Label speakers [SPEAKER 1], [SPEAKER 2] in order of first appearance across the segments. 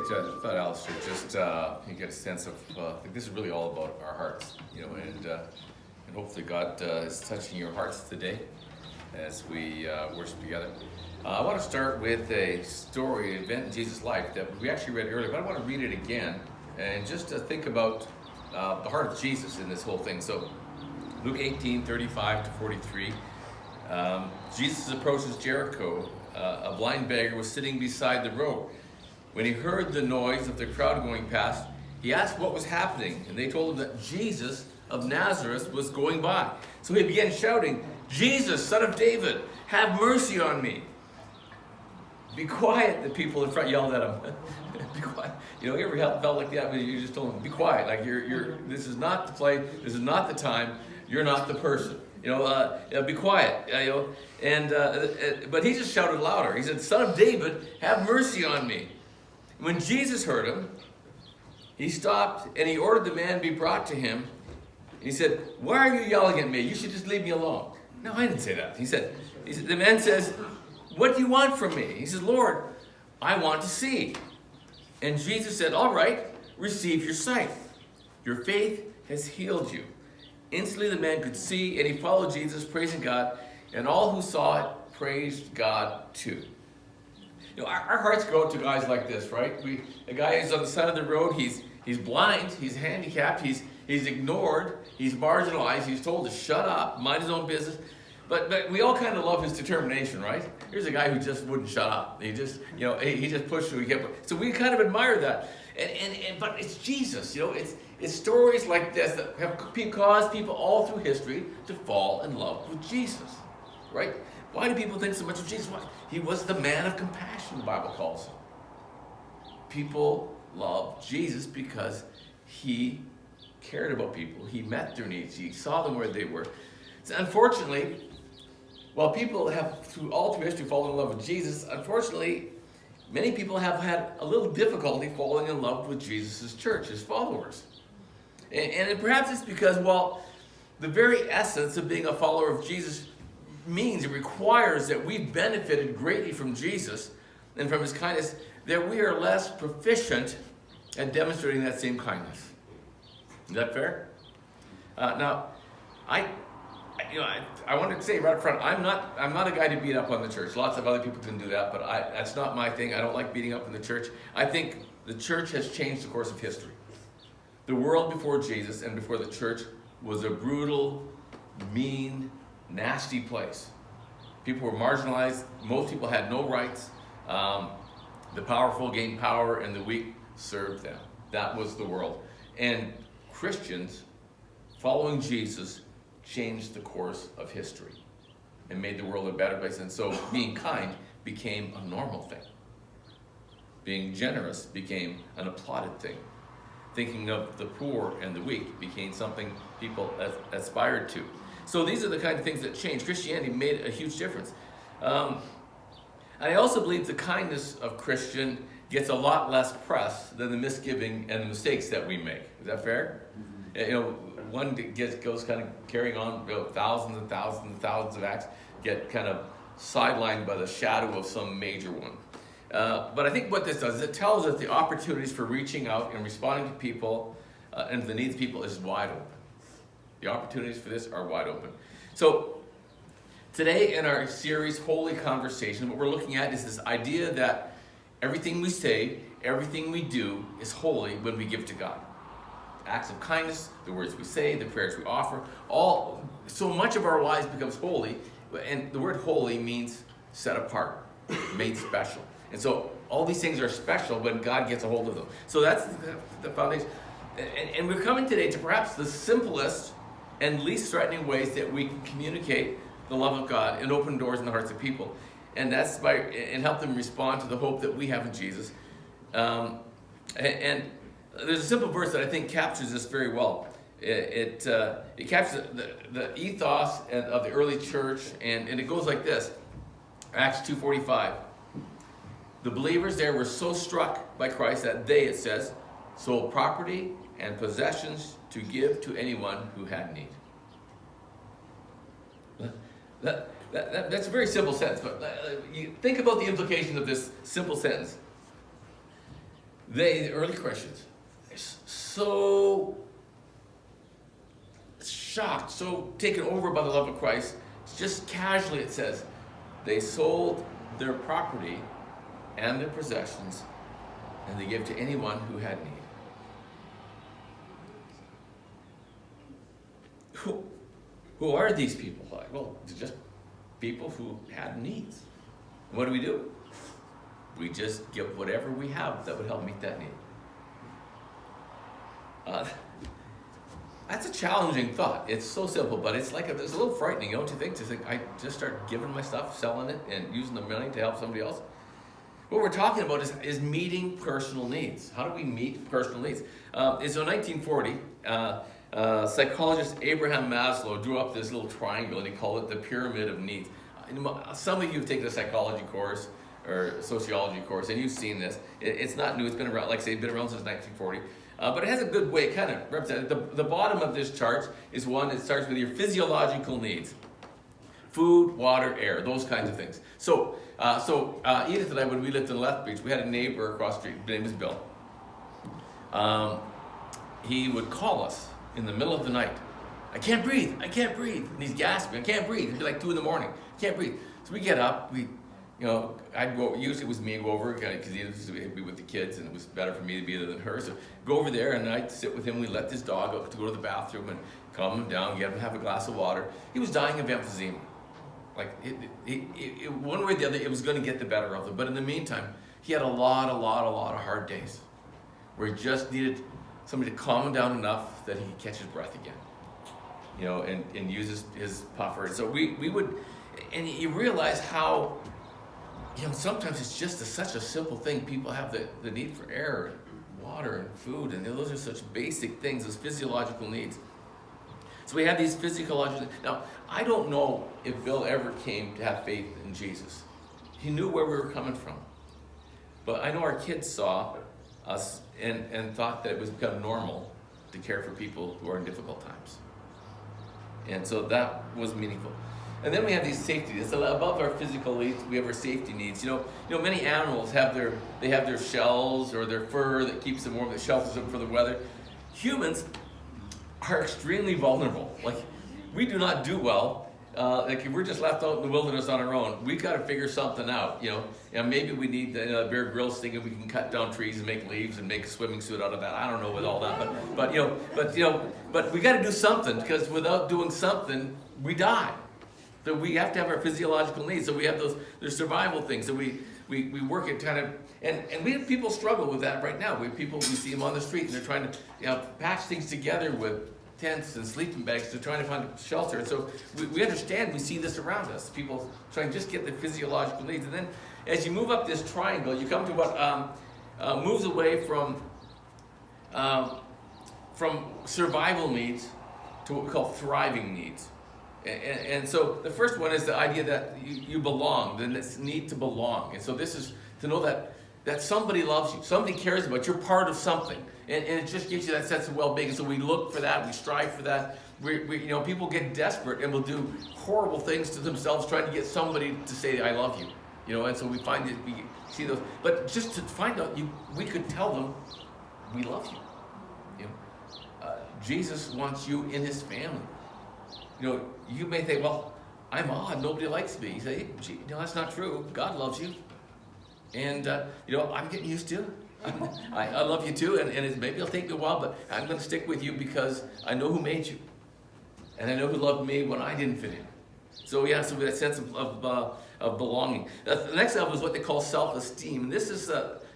[SPEAKER 1] thought Alistair just you get a sense of I think this is really all about our hearts, and hopefully God is touching your hearts today as we worship together. I want to start with a story, an event in Jesus' life that we actually read earlier, but I want to read it again and just to think about the heart of Jesus in this whole thing. So Luke 18:35 to 43. Jesus approaches Jericho. A blind beggar was sitting beside the road. When he heard the noise of the crowd going past, he asked what was happening, and they told him that Jesus of Nazareth was going by. So he began shouting, "Jesus, Son of David, have mercy on me." "Be quiet," the people in front yelled at him. Be quiet. You ever felt like that when you just told them, "Be quiet, like this is not the place, this is not the time, you're not the person. Be quiet." But he just shouted louder. He said, "Son of David, have mercy on me." When Jesus heard him, he stopped and he ordered the man be brought to him. And he said, "Why are you yelling at me? You should just leave me alone." "No, I didn't say that." He said, the man says, "What do you want from me?" He says, "Lord, I want to see." And Jesus said, "All right, receive your sight. Your faith has healed you." Instantly the man could see, and he followed Jesus, praising God, and all who saw it praised God too. Our hearts go out to guys like this, right? A guy is on the side of the road, he's blind, he's handicapped, he's ignored, he's marginalized, he's told to shut up, mind his own business. But we all kind of love his determination, right? Here's a guy who just wouldn't shut up. He just, he just pushed through. So we kind of admire that. But it's Jesus, it's stories like this that have caused people all through history to fall in love with Jesus, right? Why do people think so much of Jesus? Why? He was the man of compassion, the Bible calls him. People love Jesus because he cared about people. He met their needs. He saw them where they were. So unfortunately, while people have all through history fallen in love with Jesus, unfortunately, many people have had a little difficulty falling in love with Jesus' church, his followers. And perhaps it's because, the very essence of being a follower of Jesus means, it requires that we've benefited greatly from Jesus and from his kindness, that we are less proficient at demonstrating that same kindness. Is that fair? Now, I wanted to say right up front, I'm not a guy to beat up on the church. Lots of other people can do that, but that's not my thing. I don't like beating up on the church. I think the church has changed the course of history. The world before Jesus and before the church was a brutal, mean, nasty place. People were marginalized. Most people had no rights. The powerful gained power and the weak served them. That was the world. And Christians following Jesus changed the course of history and made the world a better place. And so being kind became a normal thing. Being generous became an applauded thing. Thinking of the poor and the weak became something people aspired to. So these are the kind of things that changed. Christianity made a huge difference. And I also believe the kindness of Christian gets a lot less press than the misgiving and the mistakes that we make. Is that fair? One goes kind of carrying on, thousands and thousands and thousands of acts get kind of sidelined by the shadow of some major one. But I think what this does is it tells us the opportunities for reaching out and responding to people and to the needs of people is wide open. The opportunities for this are wide open. So today in our series, Holy Conversation, what we're looking at is this idea that everything we say, everything we do is holy when we give to God. Acts of kindness, the words we say, the prayers we offer, so much of our lives becomes holy, and the word holy means set apart, made special. And so all these things are special when God gets a hold of them. So that's the foundation. And we're coming today to perhaps the simplest and least threatening ways that we can communicate the love of God and open doors in the hearts of people. And that's and help them respond to the hope that we have in Jesus. And there's a simple verse that I think captures this very well. It captures the ethos of the early church, and it goes like this. Acts 2:45. The believers there were so struck by Christ that they, it says, sold property and possessions to give to anyone who had need. That's a very simple sentence, but you think about the implications of this simple sentence. the early Christians, so shocked, so taken over by the love of Christ, just casually it says, they sold their property and their possessions, and they gave to anyone who had need. Who are these people? Well, they're just people who had needs. And what do? We just give whatever we have that would help meet that need. That's a challenging thought. It's so simple, but it's like it's a little frightening, don't you think? To think I just start giving my stuff, selling it, and using the money to help somebody else. What we're talking about is meeting personal needs. How do we meet personal needs? So 1940, psychologist Abraham Maslow drew up this little triangle, and he called it the pyramid of needs. Some of you have taken a psychology course or sociology course, and you've seen this. It's not new. It's been around, like I say, been around since 1940. But it has a good way, kind of represented. The bottom of this chart is one that starts with your physiological needs. Food, water, air, those kinds of things. So Edith and I, when we lived in Lethbridge, we had a neighbor across the street. His name was Bill. He would call us in the middle of the night. I can't breathe. And he's gasping. I can't breathe. It'd be like 2 a.m. Can't breathe. So we get up. I'd go, usually it was me go over, because he used to be with the kids, and it was better for me to be there than her. So go over there, and I'd sit with him. We let this dog up to go to the bathroom and calm him down, get him to have a glass of water. He was dying of emphysema. Like, one way or the other, it was going to get the better of him. But in the meantime, he had a lot of hard days where he just needed somebody to calm him down enough that he could catch his breath again, and use his puffer. So we would, and you realize how, sometimes it's just such a simple thing. People have the need for air and water and food, and those are such basic things, those physiological needs. So we have these physiological. Now, I don't know if Bill ever came to have faith in Jesus. He knew where we were coming from. But I know our kids saw us and thought that it was become normal to care for people who are in difficult times. And so that was meaningful. And then we have these safety needs. Above our physical needs, we have our safety needs. Many animals have their shells or their fur that keeps them warm, that shelters them for the weather. Humans are extremely vulnerable. Like, we do not do well. Like, if we're just left out in the wilderness on our own, we've got to figure something out. And maybe we need the Bear Grylls thing, and we can cut down trees and make leaves and make a swimming suit out of that. I don't know with all that, but we got to do something, because without doing something, we die. So we have to have our physiological needs. So we have there's survival things. So we work at kind of, and we have people struggle with that right now. We see them on the street, and they're trying to patch things together with tents and sleeping bags to try to find shelter. And so we understand, we see this around us. People trying to just get their physiological needs. And then as you move up this triangle, you come to what moves away from survival needs to what we call thriving needs. And so the first one is the idea that you belong, then this need to belong. And so this is to know that somebody loves you, somebody cares about you, you're part of something. And it just gives you that sense of well-being. And so we look for that, we strive for that. People get desperate and will do horrible things to themselves trying to get somebody to say, I love you. And so we find that we see those. But just to find out, we could tell them, we love you. Jesus wants you in his family. You may think, well, I'm odd, nobody likes me. You say, that's not true. God loves you. And, I'm getting used to it. I love you too, and maybe it'll take me a while, but I'm going to stick with you because I know who made you. And I know who loved me when I didn't fit in. So so that sense of belonging. The next level is what they call self-esteem. And this is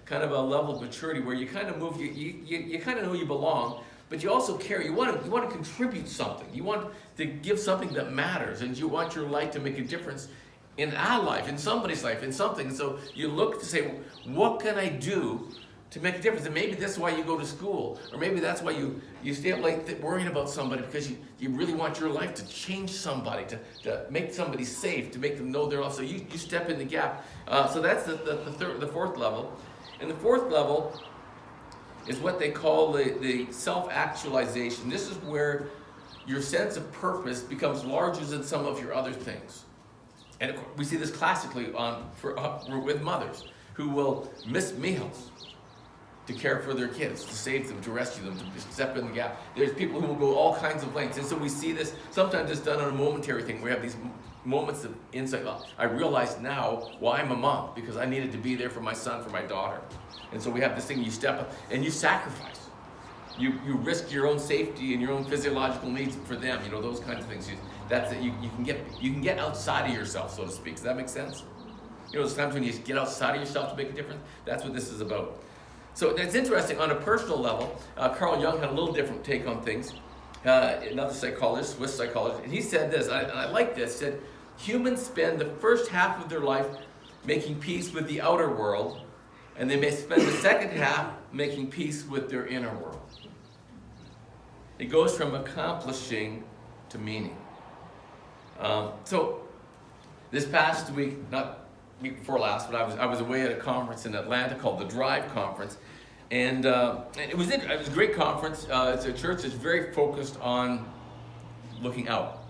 [SPEAKER 1] kind of a level of maturity where you kind of move, you kind of know you belong, but you also care. You want to contribute something. You want to give something that matters, and you want your life to make a difference in our life, in somebody's life, in something. So you look to say, what can I do to make a difference? And maybe that's why you go to school, or maybe that's why you stay up late worrying about somebody, because you really want your life to change somebody, to make somebody safe, to make them know they're loved. So you step in the gap. So that's the fourth level. And the fourth level is what they call the self-actualization. This is where your sense of purpose becomes larger than some of your other things. And we see this classically with mothers who will miss meals to care for their kids, to save them, to rescue them, to step in the gap. There's people who will go all kinds of lengths. And so we see this, sometimes it's done on a momentary thing. We have these moments of insight. Well, I realize now why I'm a mom, because I needed to be there for my son, for my daughter. And so we have this thing, you step up and you sacrifice. You risk your own safety and your own physiological needs for them, those kinds of things. You can get outside of yourself, so to speak. Does that make sense? There's times when you get outside of yourself to make a difference. That's what this is about. So it's interesting, on a personal level, Carl Jung had a little different take on things. Another psychologist, Swiss psychologist, and he said this, and I like this, said, humans spend the first half of their life making peace with the outer world, and they may spend the second half making peace with their inner world. It goes from accomplishing to meaning. So this past week, not week before last, but I was away at a conference in Atlanta called the Drive Conference, and it was a great conference. It's a church that's very focused on looking out,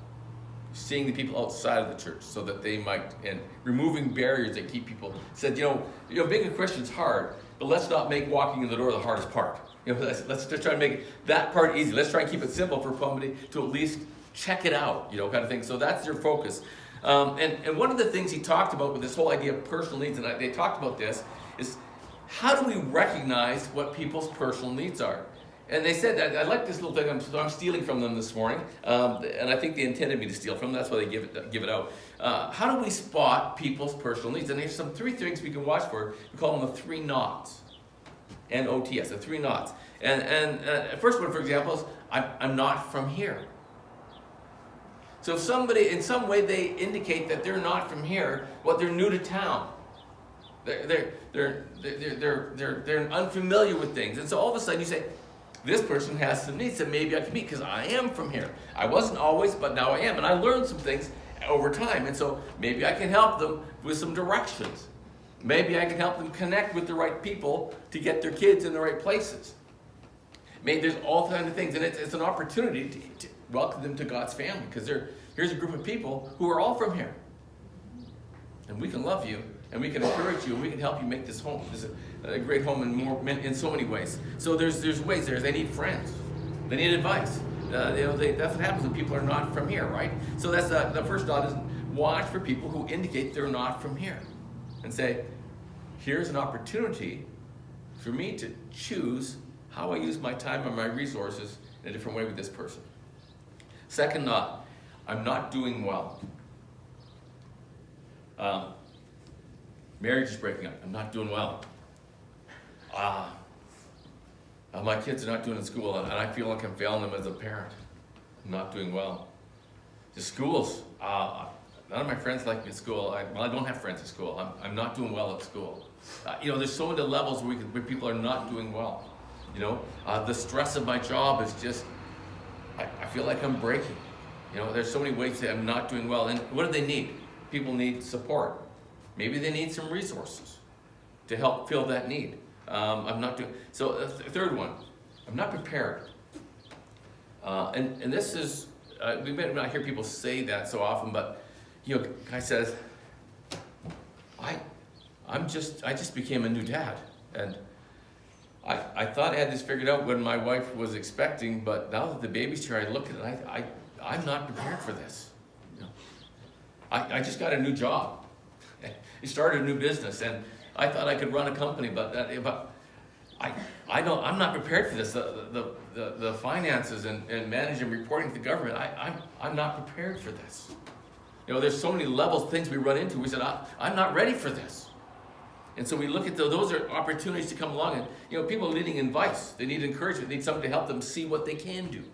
[SPEAKER 1] seeing the people outside of the church, so that they might, and removing barriers that keep people. Said, being a Christian's hard, but let's not make walking in the door the hardest part. Let's just try to make that part easy. Let's try and keep it simple for somebody to at least check it out, kind of thing. So that's their focus. And one of the things he talked about with this whole idea of personal needs, and they talked about this, is how do we recognize what people's personal needs are? And they said that, I like this little thing, I'm stealing from them this morning, and I think they intended me to steal from them, that's why they give it out. How do we spot people's personal needs? And there's three things we can watch for. We call them the 3 knots. N-O-T-S, the 3 knots. And first one, for example, is I'm not from here. So if somebody, in some way, they indicate that they're not from here, they're new to town. They're unfamiliar with things. And so all of a sudden you say, this person has some needs that maybe I can meet because I am from here. I wasn't always, but now I am. And I learned some things over time. And so maybe I can help them with some directions. Maybe I can help them connect with the right people to get their kids in the right places. Maybe there's all kinds of things. And it's an opportunity to welcome them to God's family, because here's a group of people who are all from here. And we can love you, and we can encourage you, and we can help you make this home. This is a great home in so many ways. So there's ways there. They need friends. They need advice. That's what happens when people are not from here, right? So that's the first thought is watch for people who indicate they're not from here. And say, here's an opportunity for me to choose how I use my time and my resources in a different way with this person. Second knot, I'm not doing well. Marriage is breaking up. I'm not doing well. My kids are not doing in school, and I feel like I'm failing them as a parent. I'm not doing well. The schools, none of my friends like me at school. I don't have friends at school. I'm not doing well at school. There's so many levels where people are not doing well. The stress of my job is just, I feel like I'm breaking. There's so many ways to say I'm not doing well. And what do they need? People need support. Maybe they need some resources to help fill that need. I'm not doing, so the third one, I'm not prepared. And this is, we may not hear people say that so often, but guy says, I just became a new dad, and I thought I had this figured out when my wife was expecting, but now that the baby's here, I look at it, I'm not prepared for this. I just got a new job. I started a new business, and I thought I could run a company, but I'm not prepared for this. The finances and managing, reporting to the government, I'm not prepared for this. There's so many levels, things we run into. We said, I'm not ready for this. And so we look at those are opportunities to come along, and people are needing advice. They need encouragement. They need somebody to help them see what they can do.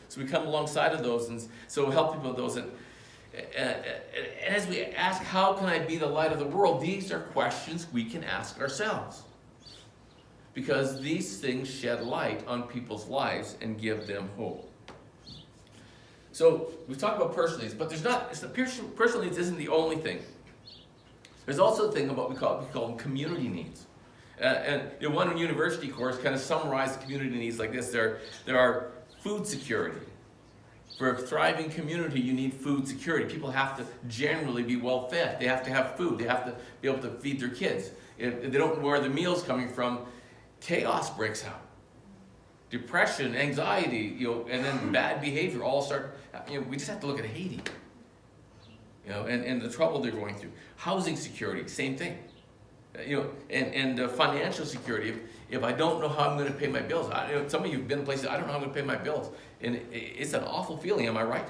[SPEAKER 1] So we come alongside of those, and so help people with those. And as we ask, how can I be the light of the world? These are questions we can ask ourselves, because these things shed light on people's lives and give them hope. So we've talked about personal needs, but personal needs isn't the only thing. There's also a thing about we call them community needs. And one university course kind of summarized community needs like this. There are food security. For a thriving community, you need food security. People have to generally be well fed. They have to have food. They have to be able to feed their kids. If they don't know where the meal's coming from, chaos breaks out. Depression, anxiety, and then bad behavior all start. We just have to look at Haiti, and the trouble they're going through. Housing security, same thing. And financial security. If I don't know how I'm going to pay my bills, some of you've been in places I don't know how I'm going to pay my bills, and it's an awful feeling. Am I right?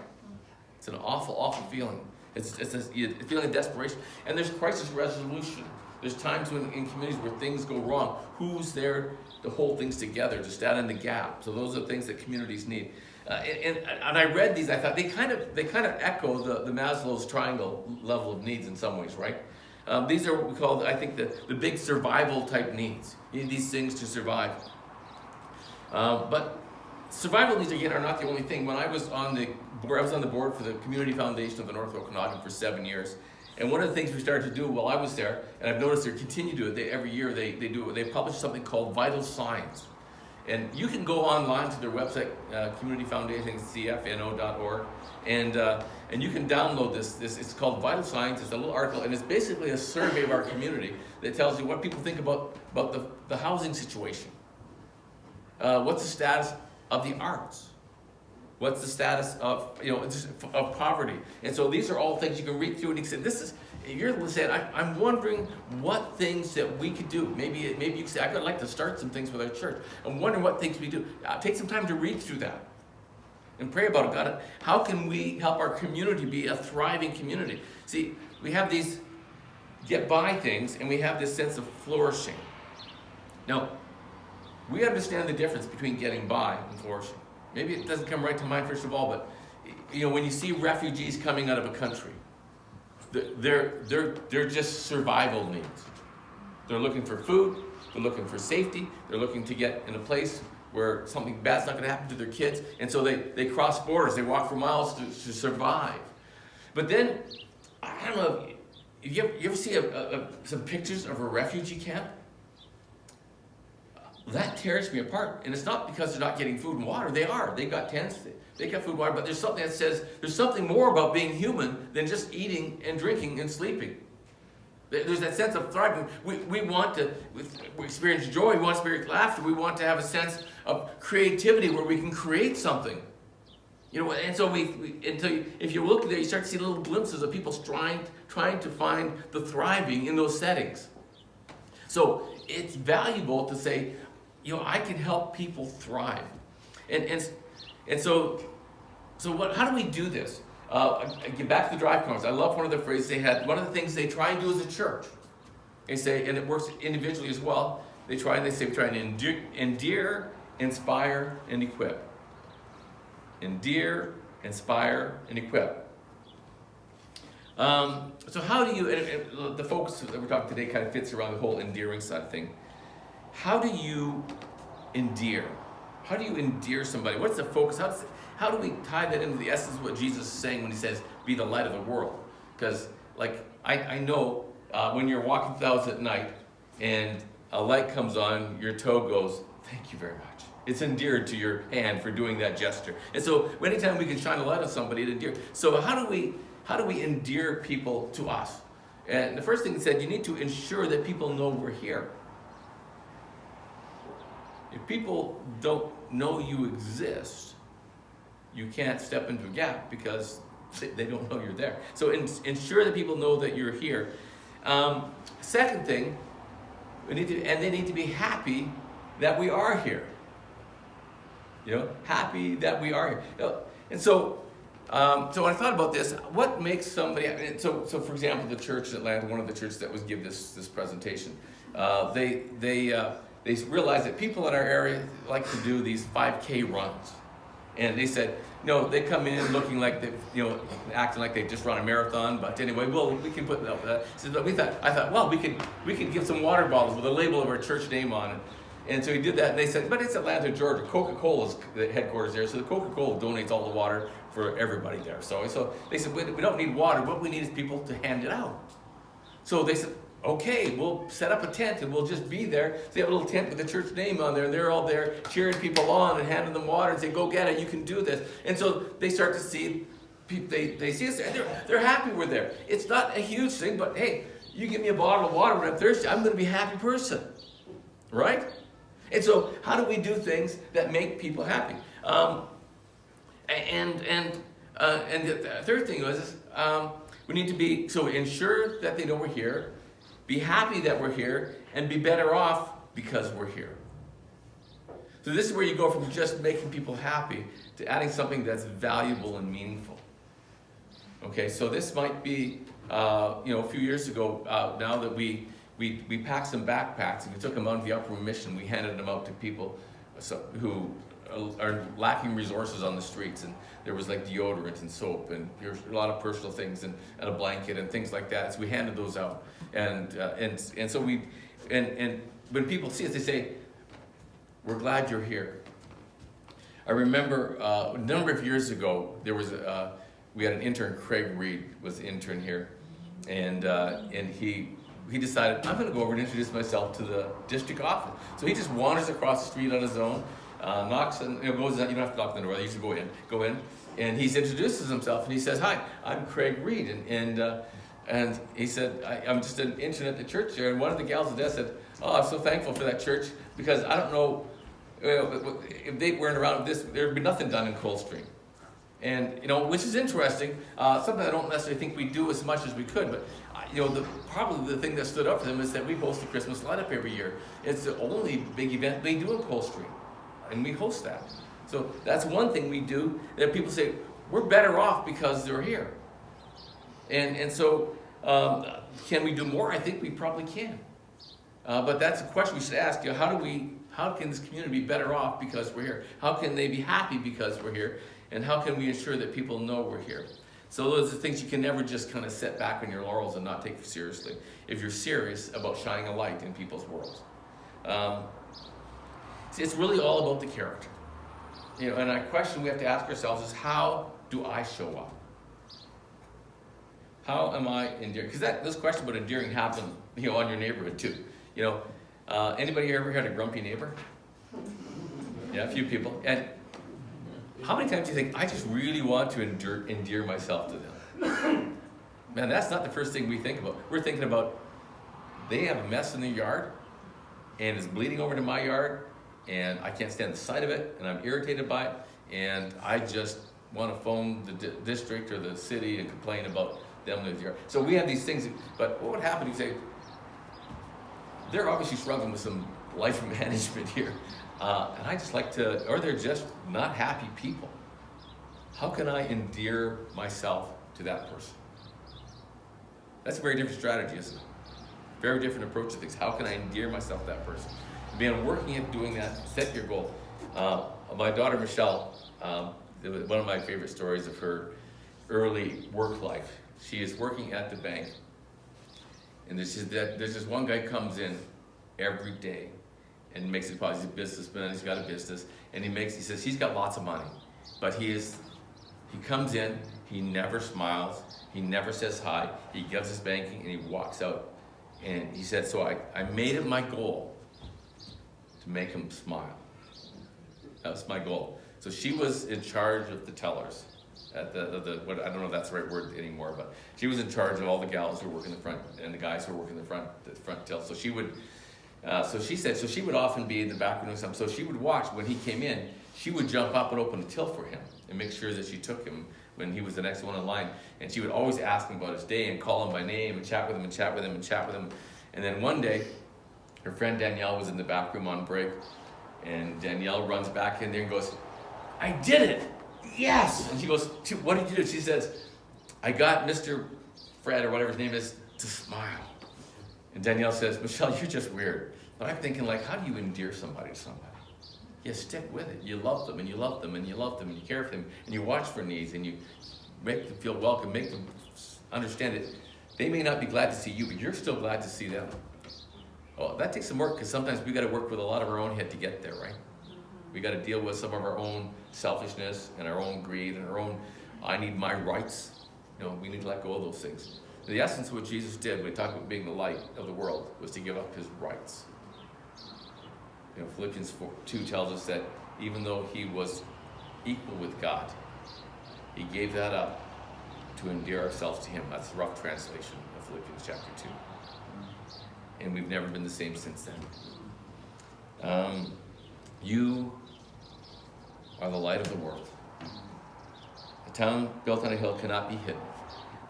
[SPEAKER 1] It's an awful, awful feeling. It's a feeling of desperation, and there's crisis resolution. There's times when in communities where things go wrong, who's there to hold things together, to stand in the gap? So those are things that communities need. And I read these, I thought they kind of echo the Maslow's triangle level of needs in some ways, right? These are what we call, I think, the big survival type needs. You need these things to survive. But survival needs, again, are not the only thing. When I was on the board for the Community Foundation of the North Okanagan for 7 years. And one of the things we started to do while I was there, and I've noticed they continue to do it, every year they do it, they publish something called Vital Signs. And you can go online to their website, Community Foundation, cfno.org, and you can download this. It's called Vital Signs. It's a little article, and it's basically a survey of our community that tells you what people think about the housing situation. What's the status of the arts? What's the status of of poverty? And so these are all things you can read through, and you say, you're saying, I'm wondering what things that we could do. Maybe you can say, I'd like to start some things with our church. I'm wondering what things we do. Take some time to read through that and pray about it. God, how can we help our community be a thriving community? See, we have these get by things, and we have this sense of flourishing. Now, we understand the difference between getting by and flourishing. Maybe it doesn't come right to mind first of all, but when you see refugees coming out of a country, they're just survival needs. They're looking for food, they're looking for safety, they're looking to get in a place where something bad's not going to happen to their kids, and so they cross borders, they walk for miles to survive. But then, I don't know, you ever see some pictures of a refugee camp? That tears me apart, and it's not because they're not getting food and water. They are. They got tents, they got food and water, but there's something that says there's something more about being human than just eating and drinking and sleeping. There's that sense of thriving. We want to experience joy, we want to experience laughter, we want to have a sense of creativity where we can create something. And so if you look there, you start to see little glimpses of people trying to find the thriving in those settings. So it's valuable to say, I can help people thrive. And so how do we do this? I get back to the Drive Conference. I love one of the phrases they had. One of the things they try and do as a church, they say, and it works individually as well, we try and endear, inspire, and equip. Endear, inspire, and equip. So how do you, and the focus that we're talking today kind of fits around the whole endearing side of thing. How do you endear? How do you endear somebody? What's the focus? How do we tie that into the essence of what Jesus is saying when he says, be the light of the world? Because I know when you're walking through the house at night and a light comes on, your toe goes, thank you very much. It's endeared to your hand for doing that gesture. And so anytime we can shine a light on somebody, it endears. So how do we endear people to us? And the first thing he said, you need to ensure that people know we're here. If people don't know you exist, you can't step into a gap because they don't know you're there. So ensure that people know that you're here. Second thing, they need to be happy that we are here. Happy that we are here. And so when I thought about this, what makes somebody, so for example, the church in Atlanta, one of the churches that was give this presentation, they realized that people in our area like to do these 5K runs. And they said, they come in looking like they, acting like they just run a marathon. But anyway, we can put up that. So I thought, well, we could give some water bottles with a label of our church name on it. And so he did that, and they said, but it's Atlanta, Georgia. Coca-Cola's the headquarters there, so the Coca-Cola donates all the water for everybody there. So they said, we don't need water. What we need is people to hand it out. So they said, okay, we'll set up a tent and we'll just be there. So they have a little tent with the church name on there, and they're all there cheering people on and handing them water and say, go get it, you can do this. And so they start to see, they see us there, they're happy we're there. It's not a huge thing, but hey, you give me a bottle of water when I'm thirsty, I'm going to be a happy person, right? And so how do we do things that make people happy? And the third thing was, we need to be, so ensure that they know we're here, be happy that we're here, and be better off because we're here. So this is where you go from just making people happy to adding something that's valuable and meaningful. Okay, so this might be, a few years ago, now that we packed some backpacks and we took them out of the Upper Mission, we handed them out to people who are lacking resources on the streets, and there was like deodorant and soap and there's a lot of personal things and a blanket and things like that. So we handed those out, and so when people see us, they say, "We're glad you're here." I remember a number of years ago there was we had an intern, Craig Reed was the intern here, and he decided, I'm going to go over and introduce myself to the district office. So he just wanders across the street on his own. Knocks and goes. You don't have to knock on the door. They usually go in, and he introduces himself and he says, "Hi, I'm Craig Reed," and he said, "I'm just an intern at the church here." And one of the gals at the desk said, "Oh, I'm so thankful for that church because I don't know if they weren't around this, there'd be nothing done in Coldstream." And which is interesting. Something I don't necessarily think we do as much as we could, but probably the thing that stood out for them is that we host the Christmas light up every year. It's the only big event they do in Coldstream. And we host that. So that's one thing we do that people say, we're better off because they're here. And so can we do more? I think we probably can. But that's a question we should ask. How can this community be better off because we're here? How can they be happy because we're here? And how can we ensure that people know we're here? So those are things you can never just kind of sit back on your laurels and not take seriously if you're serious about shining a light in people's worlds. See, it's really all about the character. And a question we have to ask ourselves is, how do I show up? How am I endearing? Because this question about endearing happened, on your neighborhood too. Anybody here ever had a grumpy neighbor? Yeah, a few people. And how many times do you think, I just really want to endear myself to them? Man, that's not the first thing we think about. We're thinking about, they have a mess in their yard, and it's bleeding over to my yard, and I can't stand the sight of it, and I'm irritated by it, and I just want to phone the district or the city and complain about them with your. So we have these things, but what would happen if you say, they're obviously struggling with some life management here, and I just like to, or they're just not happy people. How can I endear myself to that person? That's a very different strategy, isn't it? Very different approach to things. How can I endear myself to that person? Being working at doing that, set your goal. My daughter Michelle, one of my favorite stories of her early work life. She is working at the bank, and there's this one guy comes in every day and makes it possible. He's a businessman, he's got a business, and he says he's got lots of money, but he comes in, he never smiles, he never says hi, he gives his banking, and he walks out. And he said, so I made it my goal to make him smile. That was my goal. So she was in charge of the tellers at what I don't know if that's the right word anymore, but she was in charge of all the gals who work in the front and the guys who work in the front till. So she would, so she said, so she would often be in the back room doing something. So she would watch when he came in. She would jump up and open the till for him and make sure that she took him when he was the next one in line. And she would always ask him about his day and call him by name and chat with him and chat with him and chat with him. And then one day, her friend Danielle was in the back room on break, and Danielle runs back in there and goes, I did it! Yes! And she goes, what did you do? She says, I got Mr. Fred, or whatever his name is, to smile. And Danielle says, Michelle, you're just weird. But I'm thinking, how do you endear somebody to somebody? You stick with it. You love them, and you love them, and you love them, and you care for them, and you watch for needs, and you make them feel welcome, make them understand it. They may not be glad to see you, but you're still glad to see them. Well, that takes some work, because sometimes we got to work with a lot of our own head to get there, right? We got to deal with some of our own selfishness and our own greed and our own, I need my rights. We need to let go of those things. The essence of what Jesus did when he talked about being the light of the world was to give up his rights. Philippians 2 tells us that even though he was equal with God, he gave that up to endear ourselves to him. That's a rough translation of Philippians chapter 2. And we've never been the same since then. You are the light of the world. A town built on a hill cannot be hidden.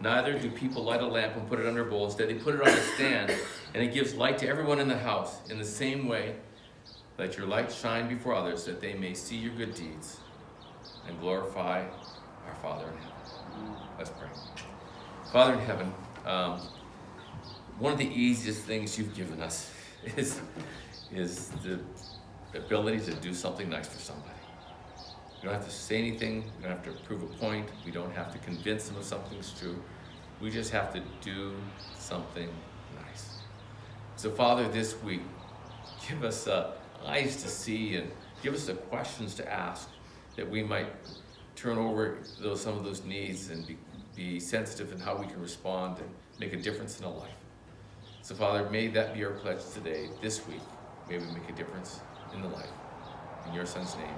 [SPEAKER 1] Neither do people light a lamp and put it under a bowl. Instead, they put it on a stand, and it gives light to everyone in the house. In the same way, let your light shine before others, that they may see your good deeds and glorify our Father in heaven. Let's pray. Father in heaven, one of the easiest things you've given us is the ability to do something nice for somebody. We don't have to say anything, we don't have to prove a point, we don't have to convince them of something's true. We just have to do something nice. So Father, this week, give us eyes to see and give us the questions to ask, that we might turn over some of those needs and be sensitive in how we can respond and make a difference in a life. So Father, may that be our pledge today, this week. May we make a difference in the life. In your Son's name.